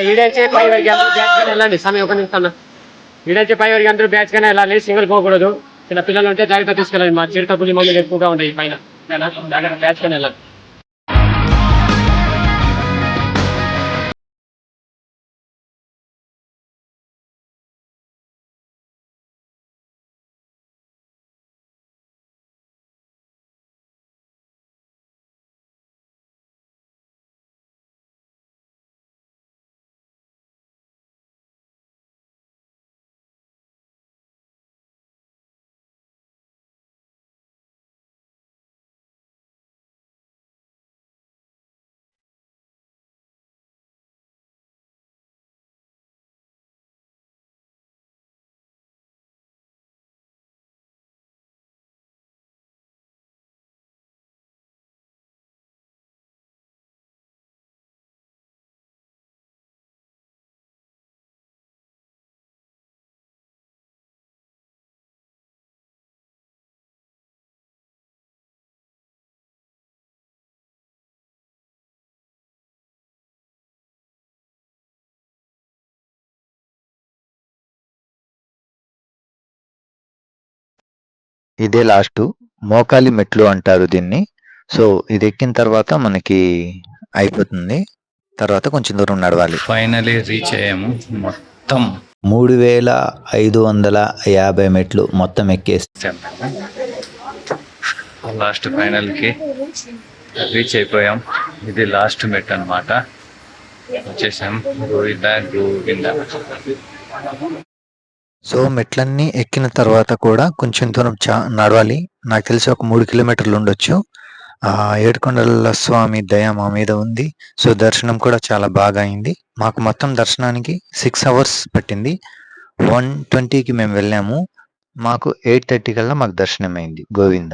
ఈడైతే పై వరకు బ్యాచ్ కానీ వెళ్ళండి. సమయం ఒక నిమిషం. ఈడైతే పై వరకు అందరూ బ్యాచ్ కానీ వెళ్ళాలి. సింగిల్ పోకూడదు. చిన్న పిల్లలు ఉంటే జాగ్రత్త తీసుకెళ్ళండి. మా చిరుత పులి మమ్మల్ని ఎక్కువగా ఉన్నాయి పైన. జాగ్రత్త బ్యాచ్ కానీ వెళ్ళాలి. ఇదే లాస్టు. మోకాలి మెట్లు అంటారు దీన్ని. సో, ఇది ఎక్కిన తర్వాత మనకి అయిపోతుంది. తర్వాత కొంచెం దూరం నడవాలి. ఫైనలీ రీచ్ అయ్యాము. మొత్తం 3550 మెట్లు మొత్తం ఎక్కేస్తాం. లాస్ట్ ఫైనల్కి రీచ్ అయిపోయాం. ఇది లాస్ట్ మెట్ అన్నమాట. వచ్చేసాం. గోవిందా గోవిందా. సో మెట్లన్నీ ఎక్కిన తర్వాత కూడా కొంచెం దూరం నడవాలి. నాకు తెలిసి ఒక 3 కిలోమీటర్లు ఉండొచ్చు. ఏడుకొండల స్వామి దయ మా మీద ఉంది. సో దర్శనం కూడా చాలా బాగా అయింది. మాకు మొత్తం దర్శనానికి 6 అవర్స్ పట్టింది. 1:20కి మేము వెళ్ళాము. మాకు 8:30 కల్లా మాకు దర్శనం అయింది. గోవింద.